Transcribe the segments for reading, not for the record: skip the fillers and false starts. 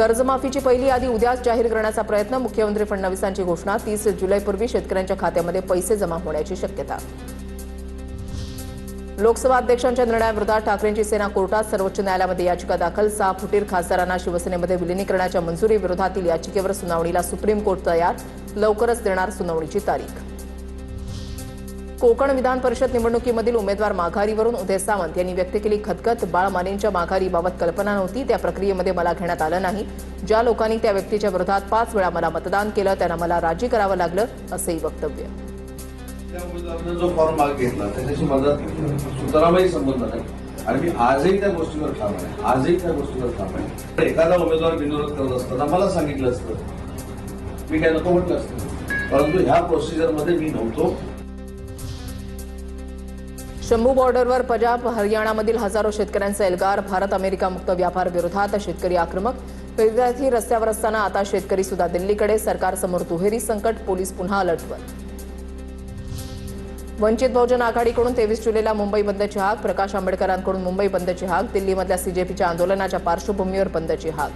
कर्जमाफीची पहिली यादी उद्याच जाहीर करण्याचा प्रयत्न. मुख्यमंत्री फडणवीसांची घोषणा. 30 जुलैपूर्वी शेतकऱ्यांच्या खात्यामध्ये पैसे जमा होण्याची शक्यता. लोकसभा अध्यक्षांच्या निर्णयाविरोधात ठाकरेंची सेना कोर्टात. सर्वोच्च न्यायालयामध्ये याचिका दाखल. 6 फुटीर खासदारांना शिवसेनेमध्ये विलिनीकरणाच्या मंजुरीविरोधातील याचिकेवर सुनावणीला सुप्रीम कोर्ट तयार. लवकरच देणार सुनावणीची तारीख. कोकण विधान परिषद निवडणुकीमधील उमेदवार माघारीवरून उदय सामंत यांनी व्यक्त केली खदखत. बाळ मानेंच्या माघारीबाबत कल्पना नव्हती. त्या प्रक्रियेमध्ये मला घेण्यात आलं नाही. ज्या लोकांनी त्या व्यक्तीच्या विरोधात 5 वेळा मला मतदान केलं त्यांना मला राजी करावं लागलं, असंही वक्तव्य. त्या उमेदवाराने जो फॉर्म मागे घेतला त्याच्याशी माझा सुतरामही संबंध नाही आणि मी आजही त्या गोष्टीवर ठाम आहे. एखादा उमेदवार बिनविरोध करत असताना मला सांगितलं असतं, मी काय नको म्हटलं असतं, परंतु ह्या प्रोसिजरमध्ये मी नव्हतो. शंभू बॉर्डरवर पंजाब हरियाणामधील हजारो शेतकऱ्यांचा एल्गार. भारत अमेरिका मुक्त व्यापार विरोधात शेतकरी आक्रमक. विद्यार्थी रस्त्यावर असताना आता शेतकरी सुद्धा दिल्लीकडे. सरकारसमोर दुहेरी संकट. पोलीस पुन्हा अलर्टवर. वंचित बहुजन आघाडीकडून 23 जुलैला मुंबई बंदची हाक. प्रकाश आंबेडकरांकडून मुंबई बंदची हाक. दिल्लीमधल्या सीजेपीच्या आंदोलनाच्या पार्श्वभूमीवर बंदची हाक.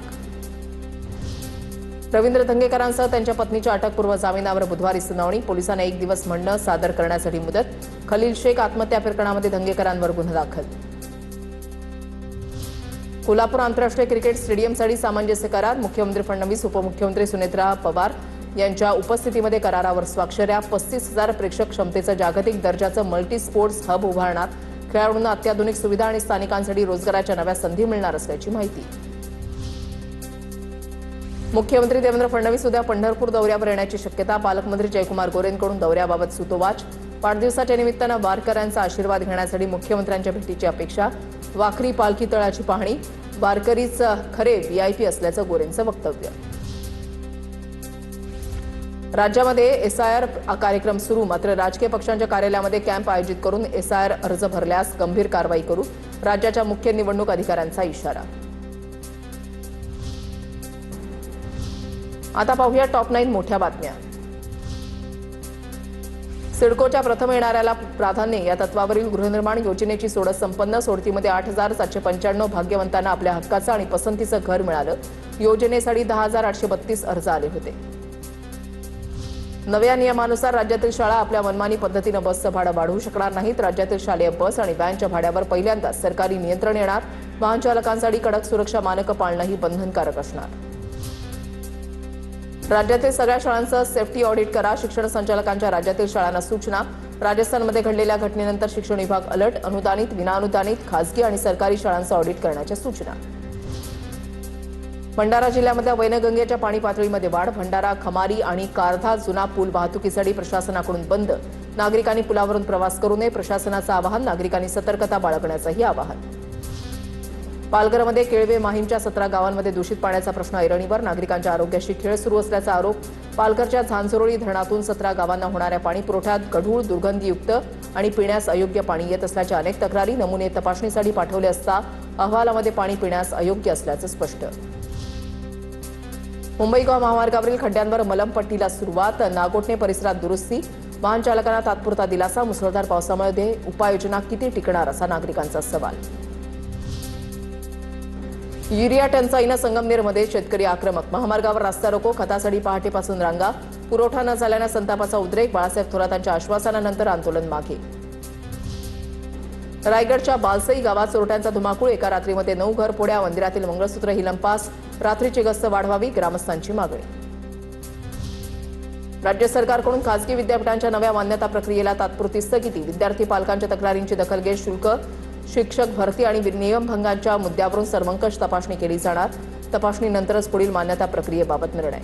रवींद्र धंगेकरांसह त्यांच्या पत्नीच्या अटकपूर्व जामिनावर बुधवारी सुनावणी. पोलिसांना 1 दिवस म्हणणं सादर करण्यासाठी मुदत. खलील शेख आत्महत्या प्रकरणामध्ये धंगेकरांवर गुन्हा दाखल. कोल्हापूर आंतरराष्ट्रीय क्रिकेट स्टेडियमसाठी सामंजस्य करार. मुख्यमंत्री फडणवीस, उपमुख्यमंत्री सुनेत्रा पवार यांच्या उपस्थितीमध्ये करारावर स्वाक्षऱ्या. 35,000 प्रेक्षक क्षमतेचं जागतिक दर्जाचं मल्टी स्पोर्ट्स हब उभारणार. खेळाडूंना अत्याधुनिक सुविधा आणि स्थानिकांसाठी रोजगाराच्या नव्या संधी मिळणार असल्याची माहिती. मुख्यमंत्री देवेंद्र फडणवीस उद्या पंढरपूर दौऱ्यावर येण्याची शक्यता. पालकमंत्री जयकुमार गोरेंकडून दौऱ्याबाबत सूतोवाच. वाढदिवसाच्या निमित्तानं वारकऱ्यांचा आशीर्वाद घेण्यासाठी मुख्यमंत्र्यांच्या भेटीची अपेक्षा. वाखरी पालखी तळाची पाहणी. वारकरीच खरे व्हीआयपी असल्याचं गोरेंचं वक्तव्य. राज्यामध्ये एसआयआर कार्यक्रम सुरू. मात्र राजकीय पक्षांच्या कार्यालयामध्ये कॅम्प आयोजित करून एसआयआर अर्ज भरल्यास गंभीर कारवाई करू. राज्याच्या मुख्य निवडणूक अधिकाऱ्यांचा इशारा. आता पाहूया टॉप 9 मोठ्या बातम्या. सिडकोच्या प्रथम येणाऱ्याला प्राधान्य या तत्वावरील गृहनिर्माण योजनेची सोडत संपन्न. सोडतीमध्ये 8,795 भाग्यवंतांना आपल्या हक्काचं आणि पसंतीचं घर मिळालं. योजनेसाठी 10,832 अर्ज आले होते. नव्या नियमानुसार राज्यातील शाळा आपल्या मनमानी पद्धतीनं बसचं भाडं वाढवू शकणार नाहीत. राज्यातील शालेय बस आणि व्हॅनच्या भाड्यावर पहिल्यांदाच सरकारी नियंत्रण येणार. वाहन चालकांसाठी कडक सुरक्षा मानकं पाळणंही बंधनकारक असणार. राज्यातील सगळ्या शाळांचं सेफ्टी ऑडिट करा. शिक्षण संचालकांच्या राज्यातील शाळांना सूचना. राजस्थानमध्ये घडलेल्या घटनेनंतर शिक्षण विभाग अलर्ट. अनुदानित, विनाअनुदानित, खासगी आणि सरकारी शाळांचं ऑडिट करण्याच्या सूचना. भंडारा जिल्ह्यामधल्या वैनगंगेच्या पाणी पातळीमध्ये वाढ. भंडारा, खमारी आणि कारधा जुना पूल वाहतुकीसाठी प्रशासनाकडून बंद. नागरिकांनी पुलावरून प्रवास करू नये. प्रशासनाचं आवाहन. नागरिकांनी सतर्कता बाळगण्याचंही आवाहन. पालघरमध्ये केळवे माहीमच्या 17 गावांमध्ये दूषित पाण्याचा प्रश्न ऐरणीवर. नागरिकांच्या आरोग्याशी खेळ सुरू असल्याचा आरोप. पालघरच्या झांझरोळी धरणातून 17 गावांना होणाऱ्या पाणी पुरवठ्यात गढूळ, दुर्गंधीयुक्त आणि पिण्यास अयोग्य पाणी येत असल्याच्या अनेक तक्रारी. नमुने तपासणीसाठी पाठवले असता अहवालामध्ये पाणी पिण्यास अयोग्य असल्याचं स्पष्ट. मुंबई गोवा महामार्गावरील खड्ड्यांवर मलमपट्टीला सुरुवात. नागोठणे परिसरात दुरुस्ती. वाहन चालकांना तात्पुरता दिलासा. मुसळधार पावसामुळे उपाययोजना किती टिकणार असा नागरिकांचा सवाल. युरिया टंचाईनं संगमनेरमध्ये शेतकरी आक्रमक. महामार्गावर रास्ता रोको. खतासाठी पहाटेपासून रांगा. पुरवठा न झाल्यानं संतापाचा उद्रेक. बाळासाहेब थोरातांच्या आश्वासनानंतर आंदोलन मागे. रायगडच्या बालसई गावात चोरट्यांचा धुमाकूळ. एका रात्रीमध्ये 9 घरफोड्या. मंदिरातील मंगळसूत्र हिलंपास. रात्रीची गस्त वाढवावी, ग्रामस्थांची मागणी. राज्य सरकारकडून खासगी विद्यापीठांच्या नव्या मान्यता प्रक्रियेला तात्पुरती स्थगिती. विद्यार्थी पालकांच्या तक्रारींची दखल घेत शुल्क, शिक्षक भरती आणि नियमभंगांच्या मुद्द्यावरून सर्वंकष तपासणी केली जाणार. तपासणीनंतरच पुढील मान्यता प्रक्रियेबाबत निर्णय.